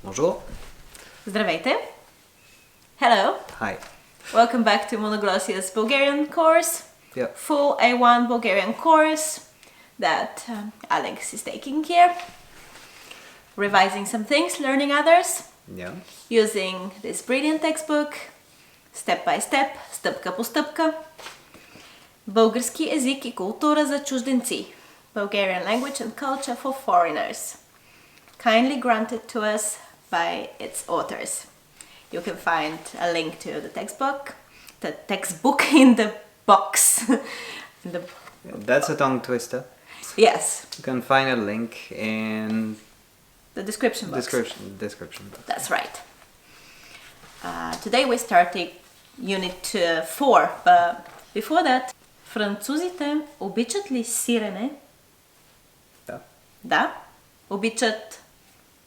Bonjour. Здравейте. Hello. Hi. Welcome back to Monoglossia's Bulgarian course. Yep. Full A1 Bulgarian course that Alex is taking here. Revising some things, learning others. Yeah. Using this brilliant textbook. Step by step, стъпка по стъпка. Български език и култура за чужденци. Bulgarian Language and Culture for Foreigners. Kindly granted to us by its authors. You can find a link to the textbook in the box. That's a tongue twister. Yes, You can find a link in the description box. description box. That's right. Today we're starting unit 4, but before that, французите обичат ли сирене? Да. Да. Обичат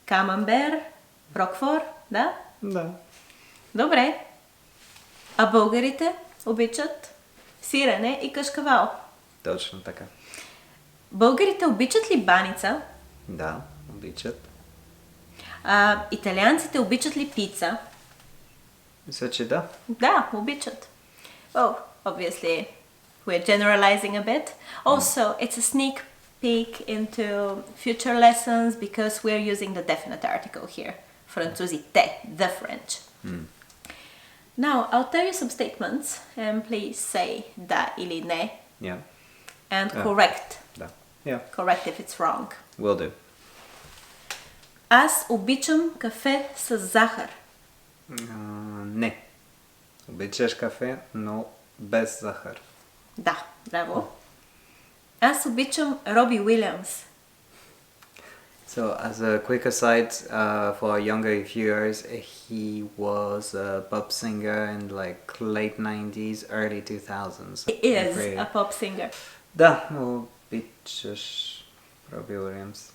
камамбер, рокфор? Да. Да. Добре. А българите обичат сирене и кашкавал? Точно така. Българите обичат ли баница? Да, обичат. Италианците обичат ли пица? Мисля, че да. Да, обичат. Well, obviously, we're generalizing a bit. Also, it's a sneak peek into future lessons because we're using the definite article here. Французите, the French. Now, I'll tell you some statements and please say да или не Yeah. and correct. Да. Yeah. Correct if it's wrong. Will do. Аз обичам кафе с захар. Не. Обичаш кафе, но без захар. Да, браво. Аз обичам Роби Уилямс. So, as a quick aside, for our younger viewers, he was a pop singer in like late 90s, early 2000s. He is a pop singer. Да, обичаш Роби Уилямс.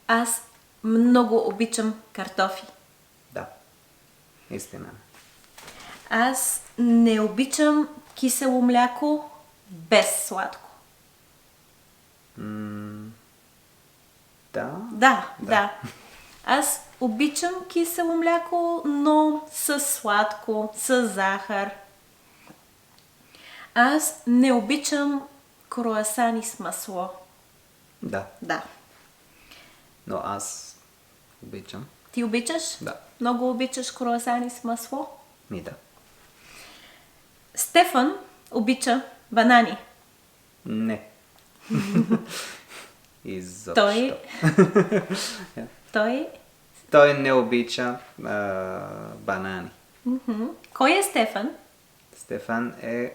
Аз много обичам картофи. Да, истина. Аз не обичам кисело мляко без сладко. Да. Да. Аз обичам кисело мляко, но с сладко, с захар. Аз не обичам круасани с масло. Да. Да. Но аз обичам. Ти обичаш? Да. Много обичаш круасани с масло? Ми да. Стефан обича банани. Не. Изобщо. Той не обича банани. Кой е Стефан? Стефан е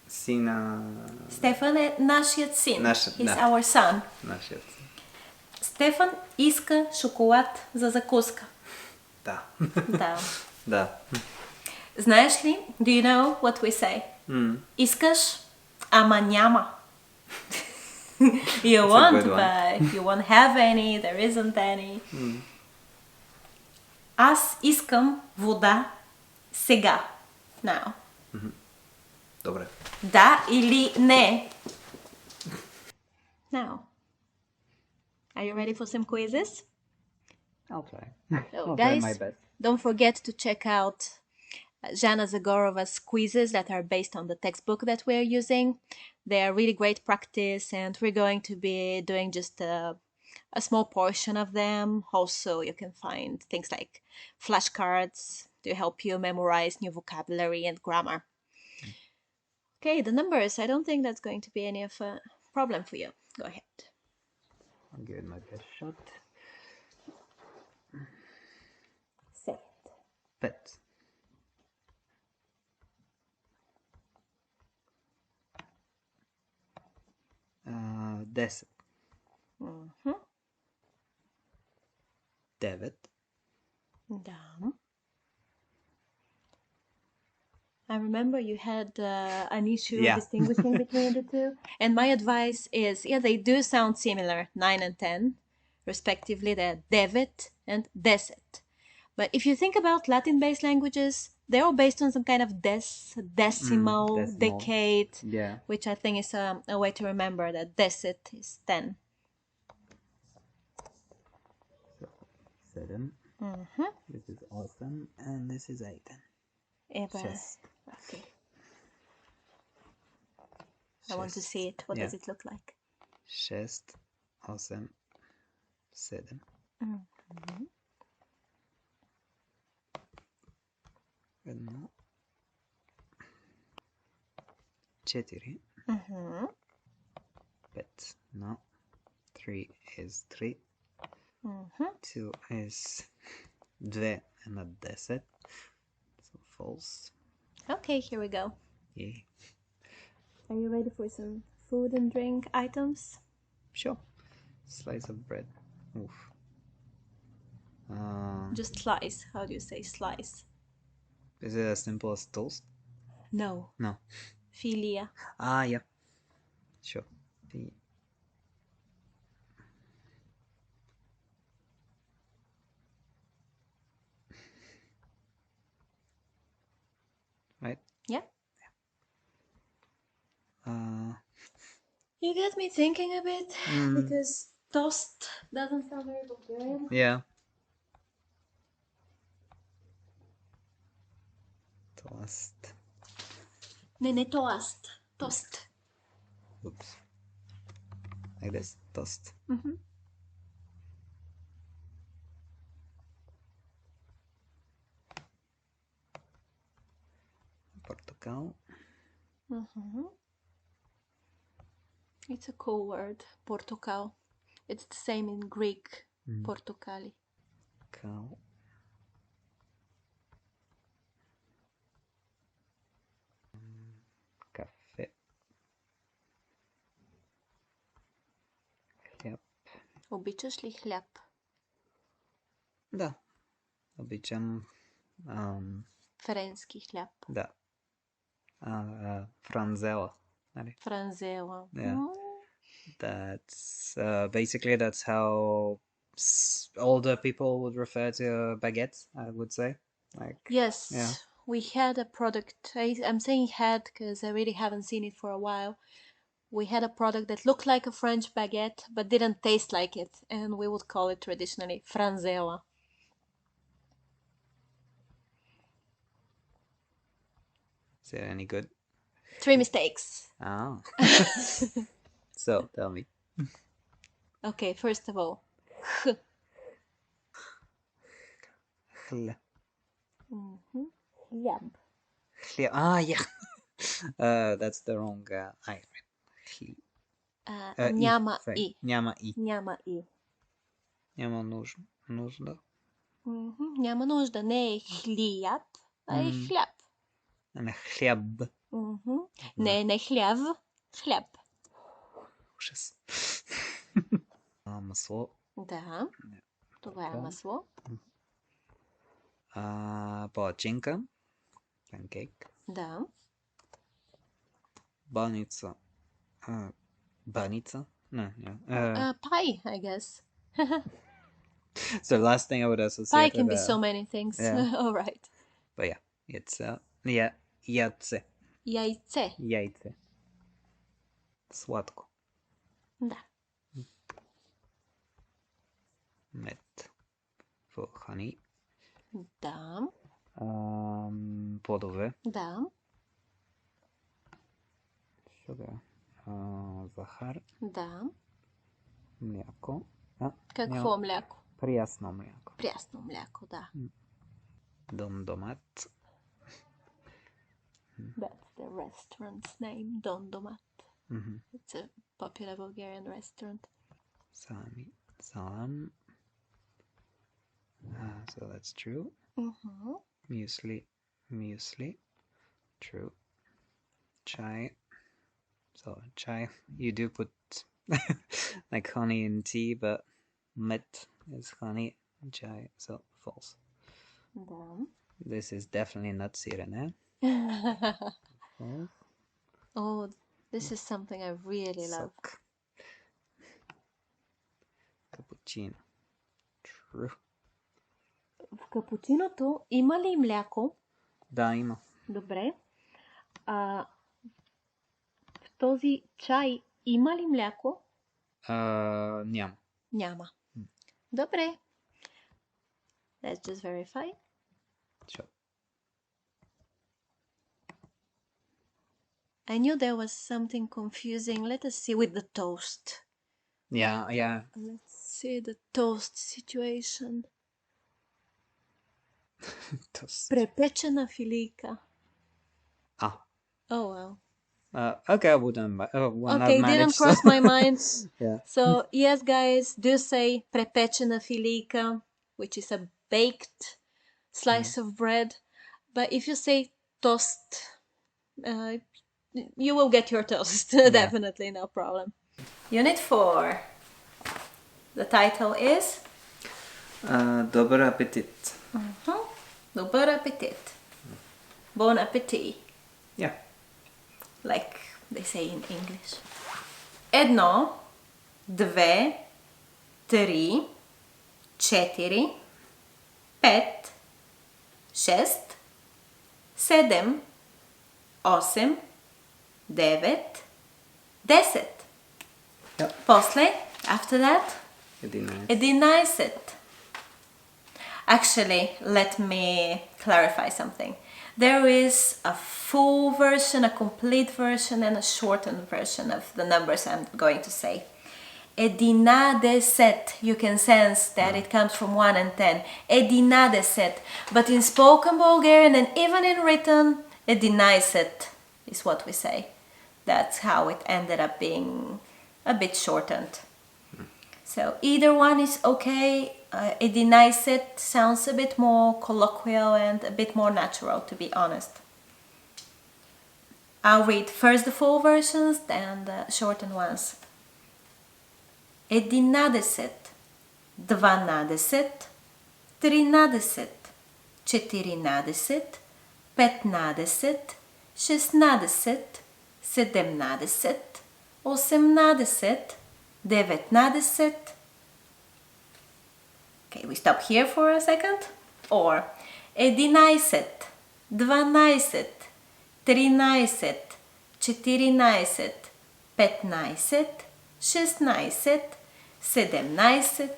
сина... Стефан е нашият син. Нашият, He's да. our son. Нашият син. Стефан иска шоколад за закуска. Да. Да. Да. Знаеш ли? Do you know what we say? Искаш, ама няма. You want, but you won't have any, there isn't any. Аз искам вода сега. Now. Добре. Да или не? Now. Are you ready for some quizzes? I'll try. So, I'll guys, try my best. don't forget to check out Zhana Zagorova's quizzes that are based on the textbook that we're using. They are really great practice and we're going to be doing just a small portion of them. Also, you can find things like flashcards to help you memorize new vocabulary and grammar. Okay, the numbers, I don't think that's going to be any of a problem for you. Go ahead. I'll give it my best shot. Say it. Pet. Десет. 9. Да. I remember you had an issue distinguishing between the two. And my advice is, they do sound similar, 9 and 10, respectively. They're devet and deset. But if you think about Latin-based languages, they're all based on some kind of decimal, decade, which I think is a way to remember that deset is 10. 7. This is 8. And this is 8. Шест. Okay. I want to see it. What does it look like? 6, 8, 7. 1, 4. 5. No. 3 is 3. 2 is 2 на 10. So false. Okay, here we go. Yeah. Are you ready for some food and drink items? Sure. Slice of bread. Oof. Just slice. How do you say slice? Is it as simple as toast? No. No. Filia. Ah, yeah. Sure. Right? Yeah. You get me thinking a bit because toast doesn't sound very Bulgarian. Yeah. Toast. Ne, toast. Toast. Oops. Like this. Toast. Portugal. It's a cool word, portokal. It's the same in Greek, portokali. Cow. Кафе. Хляб. Обичаш ли хляб? Да. Обичам. Френски хляб. Да. Франзела. Франзела. Yeah. That's basically that's how older people would refer to baguettes, I would say. Like Yes. Yeah. We had a product. I'm saying had because I really haven't seen it for a while. We had a product that looked like a French baguette but didn't taste like it, and we would call it traditionally franzela. Is it any good? 3 mistakes. Oh. So tell me. Okay, first of all, Хляб. хляб. Ah, yeah. That's the wrong I. Няма и. Няма и. Няма и. Няма нужда. Няма нужда. Не е хляб, а е хляб. Не хляб. Не хляв, хляб. Ужас. Масло. Да, това е масло. Палачинка. Pancake. Да. Баница. Баница? No. Pie, I guess. So the last thing I would associate Pie with can be so many things. Yeah. All right. But yeah, it's яйце. Яйце. Яйце. Сладко. Да. Мед. For honey. Да. Плодове. Да. Sugar. Захар. Да. Мляко. Какво мляко? Прясно мляко. Прясно мляко, да. Домат. That's the restaurant's name, Don Domat. It's a popular Bulgarian restaurant. Salam. So that's true. Muesli. True. Chai. So chai, you do put like honey in tea, but met is honey. Chai, so false. Да. This is definitely not sirene. False. Oh, this is something I really love. Cappuccino. True. В капучиното има ли мляко? Да, има. Добре. В този чай има ли мляко? Няма. Няма. Добре. Let's just verify. Sure. I knew there was something confusing. Let us see with the toast. Yeah, yeah. Let's see the toast situation. Toast. Prepečena filika. Ah. Oh well. Okay, I wouldn't. Will not Okay, manage. didn't cross my mind. Yeah. So yes, guys, do say prepečena filika, which is a baked slice of bread. But if you say toast, you will get your toast. Definitely, no problem. Unit 4. The title is Dober appetit. Dober appetit. Bon appetit, Yeah. like they say in English. Едно, две, три, четири, пет, шест, седем, осем, девет, десет. Yep. После, after that, 11. 11. Actually, let me clarify something. There is a full version, a complete version, and a shortened version of the numbers I'm going to say. 11, you can sense that it comes from 1 and 10. 11. But in spoken Bulgarian and even in written, 11 is what we say. That's how it ended up being a bit shortened. So either one is okay. 11 sounds a bit more colloquial and a bit more natural, to be honest. I'll read first the full versions, then the shortened ones. 11, 12, 13, 14, 15, 16, 17, 18, 19. Okay, we stop here for a second. Or 11, 12, 13, 14, 15, 16, 17,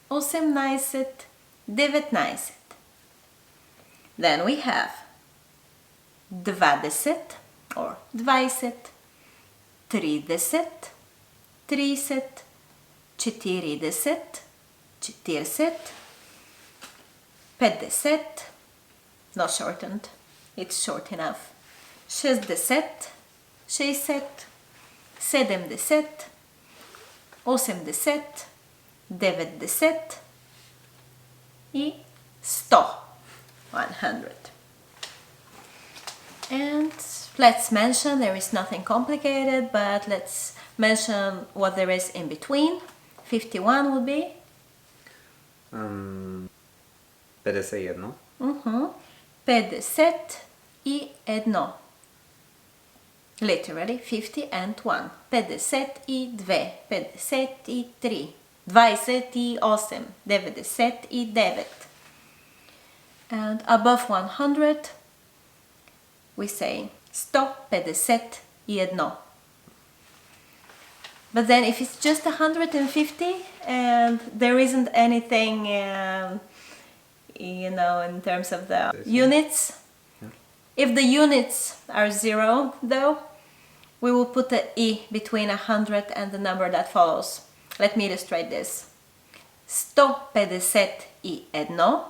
18, 19. Then we have 20 or 20, 30, 30, 40, 40, 50, not shortened, it's short enough, 60, 60, 70, 80, 90 и 100, 100. And let's mention, there is nothing complicated, but let's mention what there is in between. 51 would be 51. 51. Literally 50 and 1. 52, 53, 28, 99. And above 100 we say 151. But then if it's just 150 and there isn't anything, in terms of the units, if the units are 0 though, we will put the E between 100 and the number that follows. Let me illustrate this. 151,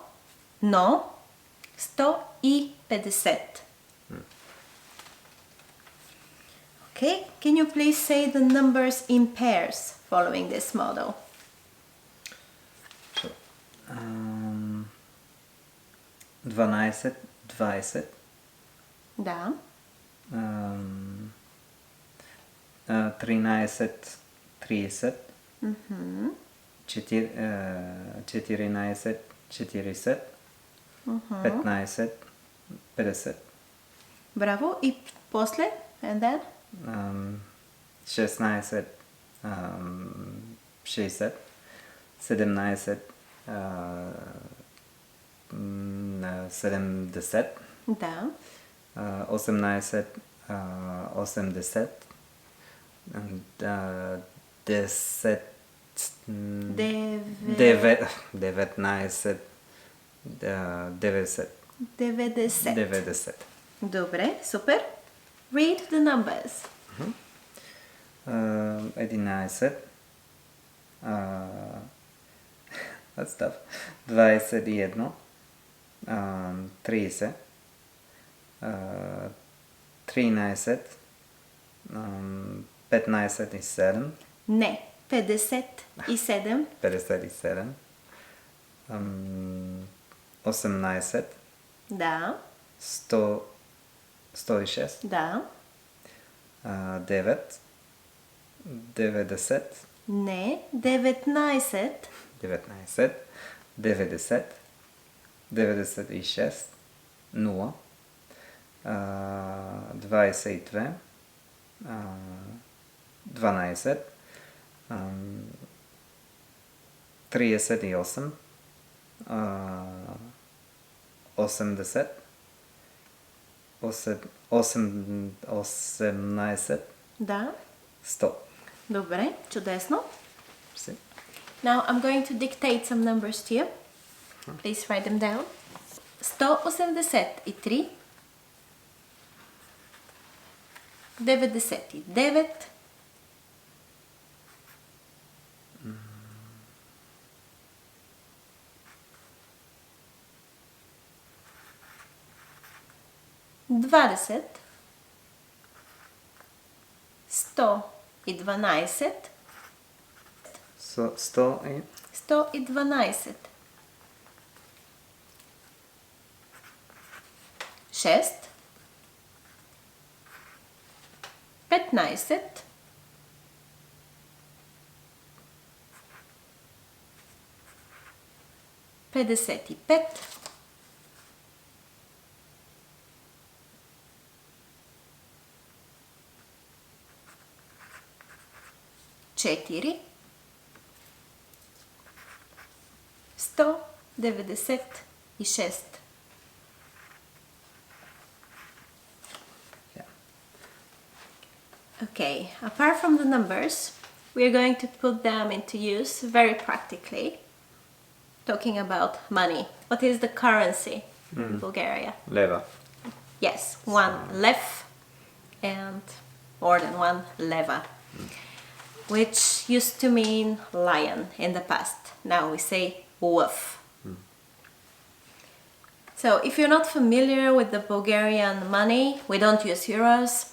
no, 150. Okay, can you please say the numbers in pairs following this model? Sure. 12, 20. Да. 13, 30. 14, 40. 15, 50. Браво. И после? And then? 16, 60. 17, 70. Да. 18, 80. 10, 19, 90. 90. 90. Добре, супер. Read the numbers. 11. That's tough. 21. 30. 13. 15 и 7. Не, 57. 57. 18. Да, 100, 106. да. 9. 90. Не, 19. 19. 90. 96. 0. 22. 12. 38. 80. 18. Да. 100. Добре, чудесно. Merci. Now I'm going to dictate some numbers to you. Please write them down. 183. 99. 20. 112. 100 и 112. 6. 15. 55. 4. 196. yeah. Okay, apart from the numbers, we are going to put them into use very practically. Talking about money. What is the currency in Bulgaria? Leva. Yes, one lev and more than one leva, which used to mean lion in the past. Now we say wolf. So if you're not familiar with the Bulgarian money, we don't use euros.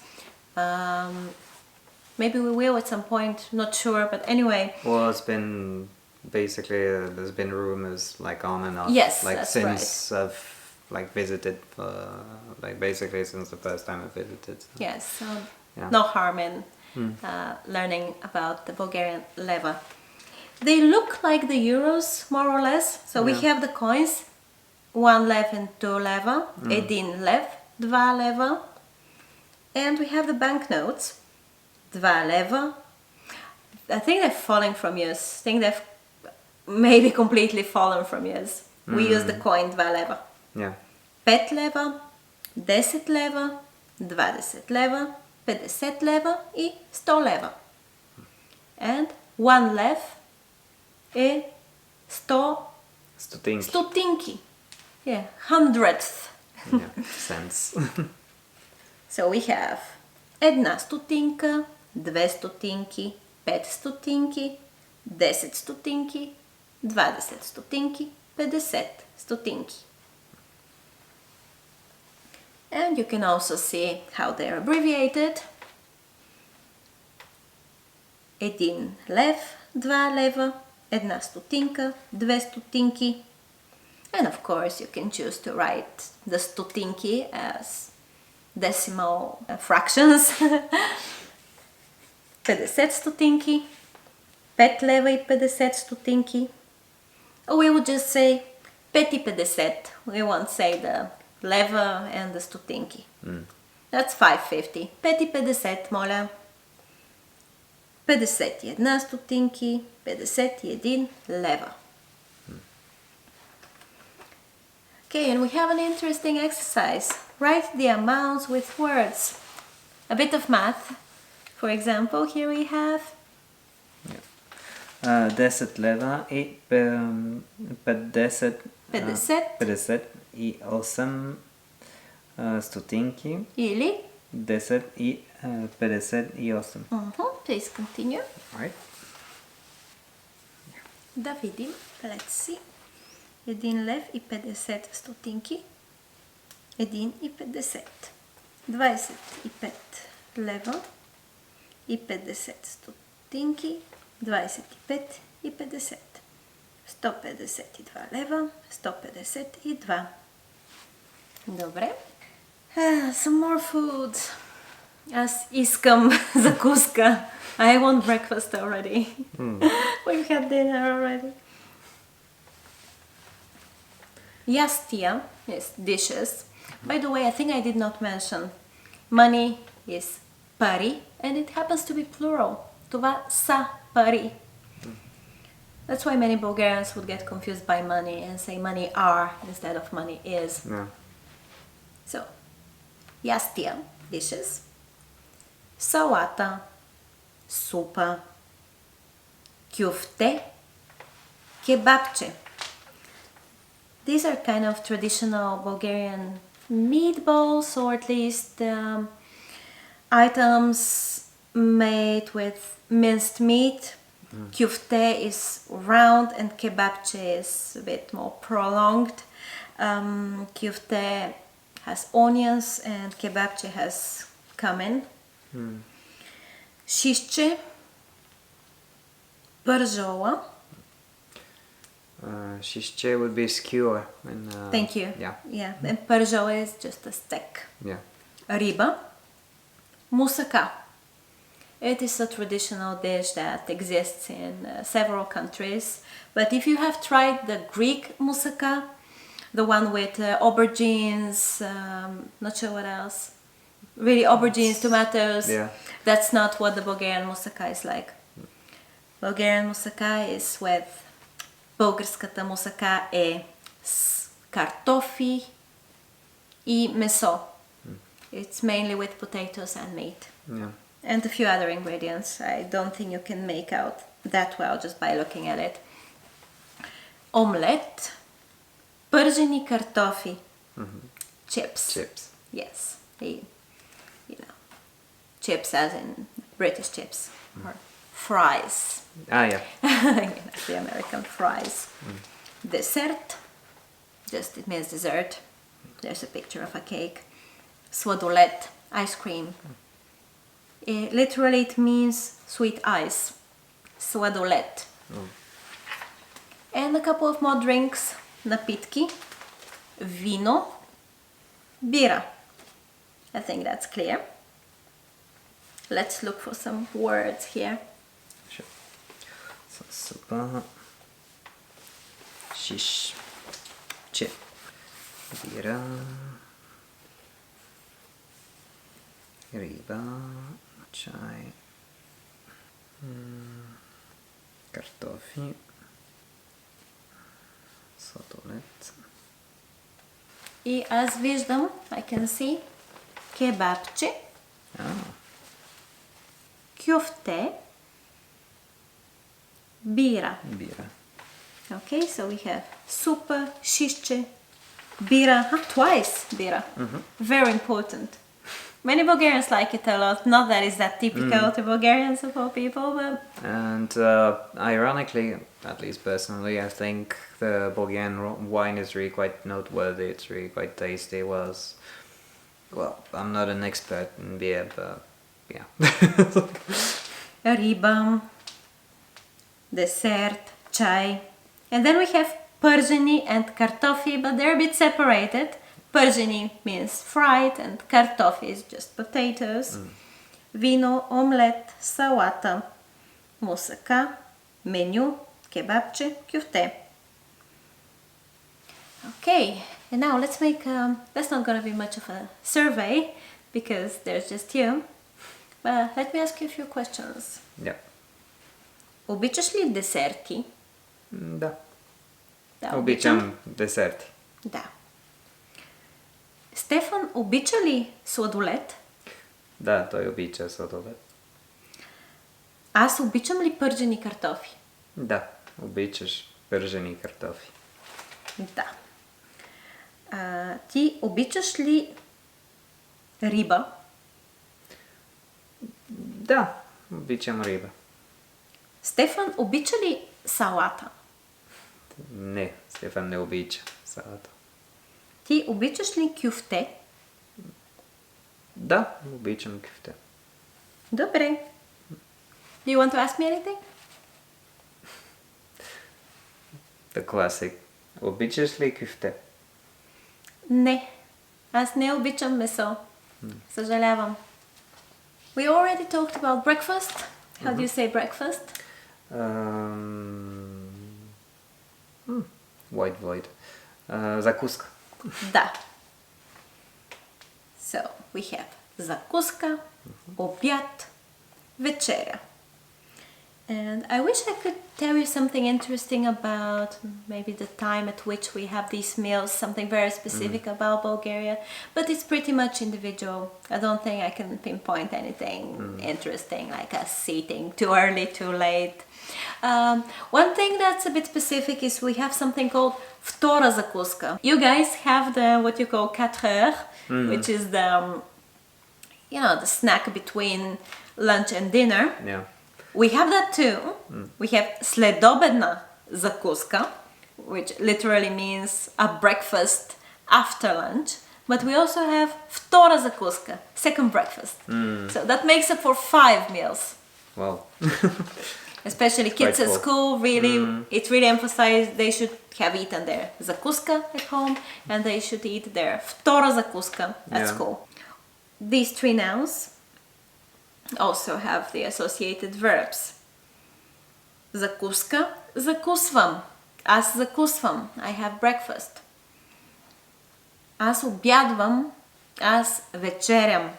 Maybe we will at some point, not sure, but anyway. Well, it's been basically there's been rumors like on and off. Yes, like that's since I've like visited, like basically since the first time I visited. So. Yes, so Yeah. no harm in learning about the Bulgarian leva. They look like the euros, more or less. So we have the coins, 1 lev and 2 leva, 1 lev, 2 leva. And we have the banknotes, 2 leva. I think they're falling from use. I think they've maybe completely fallen from use. We use the coin 2 leva. Yeah. 5 leva, 10 leva, 20 leva, 50 leva и 100 leva. And 1 lev е 100 Stotink. стотинки. Yeah, hundredth. Yeah. Cents. So we have 1 стотинка, 2 стотинки, 5 стотинки, 10 стотинки, 20 стотинки, 50 стотинки. And you can also see how they're abbreviated. 1 lev, 2 leva, 1 стотинка, 2 стотинки. And of course you can choose to write the stotinki as decimal fractions. 50 стотинки, 5 лева и 50 стотинки. Or we would just say 5 и 50. We won't say the leva and the stotinki. That's 550. 5 и 50, моля. 51 стотинки, 51 лева. Okay, and we have an interesting exercise. Write the amounts with words. A bit of math. For example, here we have 10 лева и 50 58 стотинки. Или 10,58. Please continue. Alright. Да видим. Let's see. 1 лев и 50 стотинки. 1,50. 25 лева и 50 стотинки. 25,50. 152 лева. 152. Добре. Some more food. Аз искам закуска. I want breakfast already. We've had dinner already. Ястия is dishes. By the way, I think I did not mention. Money is пари and it happens to be plural. Това са пари. That's why many Bulgarians would get confused by money and say money are instead of money is. Yeah. So, ястия, dishes. Салата, супа. Кюфте, kebabche. These are kind of traditional Bulgarian meatballs, or at least items made with minced meat. Kufte is round and kebabche is a bit more prolonged. Kufte has onions and kebabche has cumin. Shishche, Barzhola. Shishche would be skewer. And, Thank you. Yeah. And Barzhola is just a steak. Yeah. Riba, Moussaka. It is a traditional dish that exists in several countries. But if you have tried the Greek moussaka, the one with aubergines, not sure what else, really aubergines, tomatoes, that's not what the Bulgarian moussaka is like. Bulgarian moussaka is with българската мусака е с картофи и месо. It's mainly with potatoes and meat. Yeah. And a few other ingredients. I don't think you can make out that well just by looking at it. Omelette, пържени картофи, chips. Chips. Yes, chips as in British chips or fries. Ah, yeah. The American fries. Dessert, just it means dessert. There's a picture of a cake. Swadolet, ice cream. Literally it means sweet ice. Swadolet. And a couple of more drinks. Напитки. Vino. Bira. I think that's clear. Let's look for some words here. Sure. So, supa. Shish. Che. Bira. Riba. Chai. Картофи. Сладолет. И аз виждам, I can see, кебабче, кюфте, бира. Bira. Okay, so we have supa, shishche, bira, twice bira. Very important. Many Bulgarians like it a lot. Not that it's that typical to Bulgarians of all people, but... And ironically, at least personally, I think the Bulgarian wine is really quite noteworthy. It's really quite tasty. Well, I'm not an expert in beer, but yeah. Riba, dessert, chai. And then we have пържени and kartofi, but they're a bit separated. Пържени means fried and kartofi is just potatoes. Vino, omelette, salata, moussaka, menu, kebabche, kufte. Okay, and now let's make, that's not gonna be much of a survey because there's just you. But let me ask you a few questions. Yeah. Обичаш ли десерти? Да. Да, Обичам десерти. Да. Стефан обича ли сладолет? Да, той обича сладолет. Аз обичам ли пържени картофи? Да, обичаш пържени картофи. Да. Ти обичаш ли риба? Да, обичам риба. Стефан обича ли салата? Не, Стефан не обича салата. Ти обичаш ли кюфте? Да, обичам кюфте. Добре. Do you want to ask me anything? The classic. Обичаш ли кюфте? Не. Аз не обичам месо. Съжалявам. We already talked about breakfast. How do you say breakfast? Void. Закуска. Да. So, we have закуска, обяд, вечеря. And I wish I could tell you something interesting about maybe the time at which we have these meals, something very specific about Bulgaria, but it's pretty much individual. I don't think I can pinpoint anything interesting like us eating too early, too late. One thing that's a bit specific is we have something called втора закуска. You guys have the what you call 4 heures, which is the the snack between lunch and dinner. Yeah. We have that too. We have следобедна закуска, which literally means a breakfast after lunch. But we also have втора закуска, second breakfast. So that makes up for 5 meals. Wow. Especially kids Quite at full. school, really, it really emphasized they should have eaten their закуска at home and they should eat their втора закуска at Yeah. school. These 3 nouns also have the associated verbs. Закуска, закусвам. Аз закусвам. I have breakfast. Аз обядвам. Аз вечерям.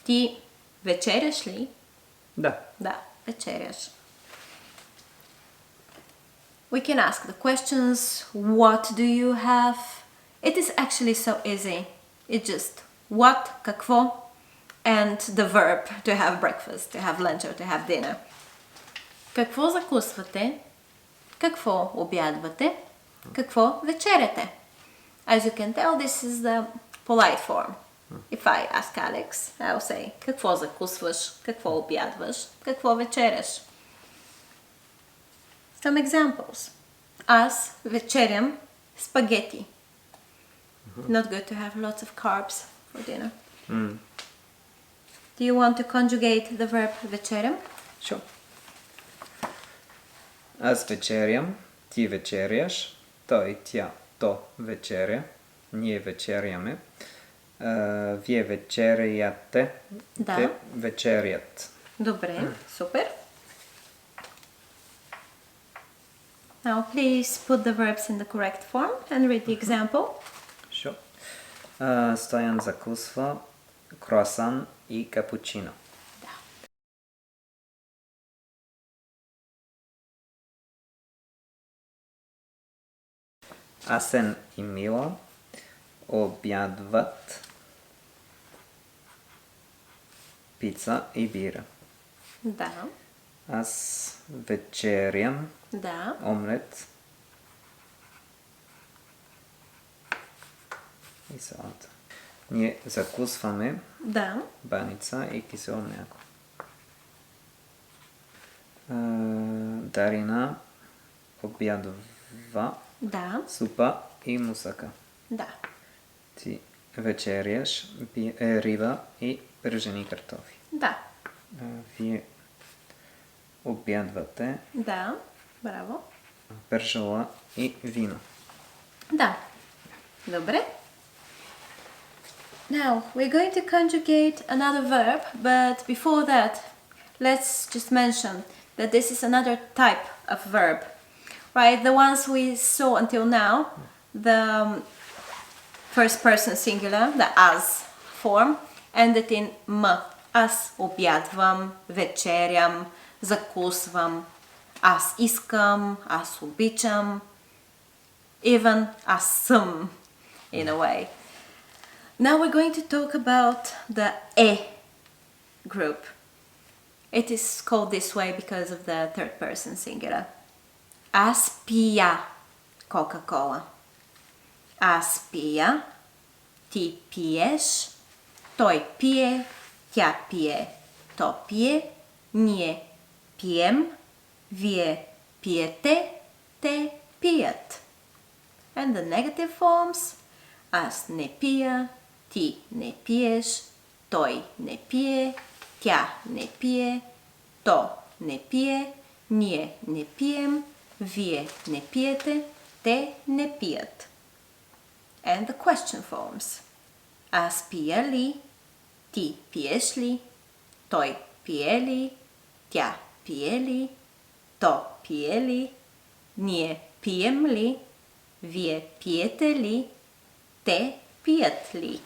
Ти вечеряш ли? Да. Да, вечеряш. We can ask the questions. What do you have? It is actually so easy. It's just what, какво, and the verb to have breakfast, to have lunch or to have dinner. Какво закусвате? Какво обядвате? Какво вечеряте? As you can tell, this is the polite form. If I ask Alex, I'll say какво закусваш? Какво обядваш? Какво вечеряш? Some examples. Аз вечерям spaghetti. Not good to have lots of carbs for dinner. Do you want to conjugate the verb вечерям? Sure. Аз вечерям, ти вечеряш, той, тя, то вечеря, ние вечеряме, вие вечеряте, Да. те вечерят. Добре, супер. Now please put the verbs in the correct form and read the example. Sure. Стоян закусва круасан и капучино. Асен и Мила обядват пица и бира. Да, Аз вечерям да, омлет и салата. Ние закусваме да, баница и кисело мляко. Дарина обядва да, супа и мусака. да. Ти вечеряш риба и пържени картофи. Да, Вие обядвате да, браво. пържола и вино. Да. Добре. Now, we're going to conjugate another verb, but before that, let's just mention that this is another type of verb, right? The ones we saw until now, the first person singular, the as form, ended in m. Аз обядвам, вечерям, закусвам, аз искам, аз обичам, even аз съм, in a way. Now we're going to talk about the group. It is called this way because of the third person singular. Аз пия. Coca-Cola. Аз пия, ти пиеш, той пие, тя пие, то пие, ние пием, вие пиете, те пият. And the negative forms. Аз не пия, ти не пиеш, той не пие, тя не пие, то не пие, ние не пием, вие не пиете, те не пият. And the question forms. Аз пия ли, ти пиеш ли, той пие ли, тя пие ли, то пие ли, ние пием ли, вие пиете ли, те пият ли.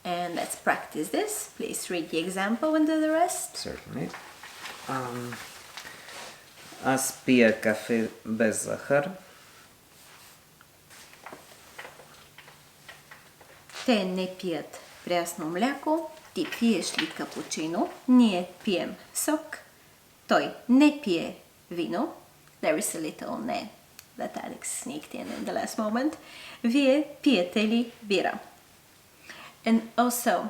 And let's practice this. Please read the example and do the rest. Certainly. Аз пия кафе без захар. Те не пият прясно мляко. Ти пиеш ли капучино? Ние пием сок. Той не пие вино. There is a little ne that Alex sneaked in the last moment. Вие пиете ли бира? And also,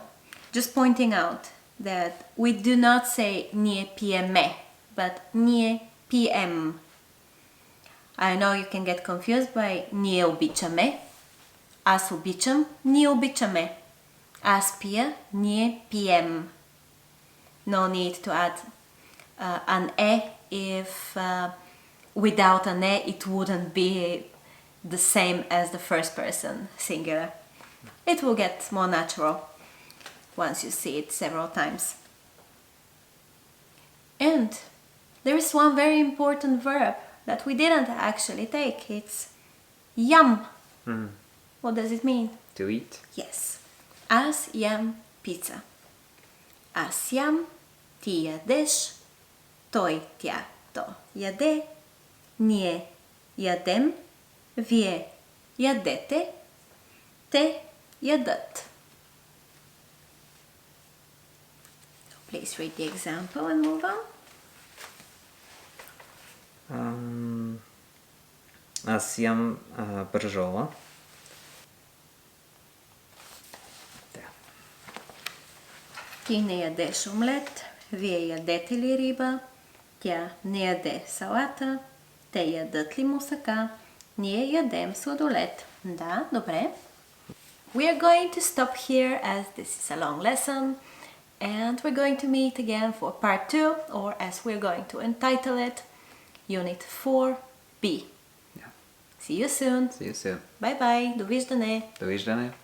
just pointing out that we do not say ние пиеме, but ние пием. I know you can get confused by ние обичаме. Аз обичам, ние обичаме. Аз пия, ние пием. No need to add an e if without an e it wouldn't be the same as the first person singular. It will get more natural once you see it several times. And there is one very important verb that we didn't actually take. It's yum. What does it mean? To eat. Yes. Аз ям пица. Аз ям, ти ядеш, той, тя, то яде, ние ядем, вие ядете, те ядат. Please read the example and move on. Аз ям бържола. Ти не ядеш омлет, вие ядете ли риба, тя не яде салата, те ядат ли мусака, ние ядем сладолед. Да, добре. We are going to stop here as this is a long lesson and we're going to meet again for part 2, or as we're going to entitle it, Unit 4B. Yeah. See you soon. See you soon. Bye bye. Довиждане. Довиждане.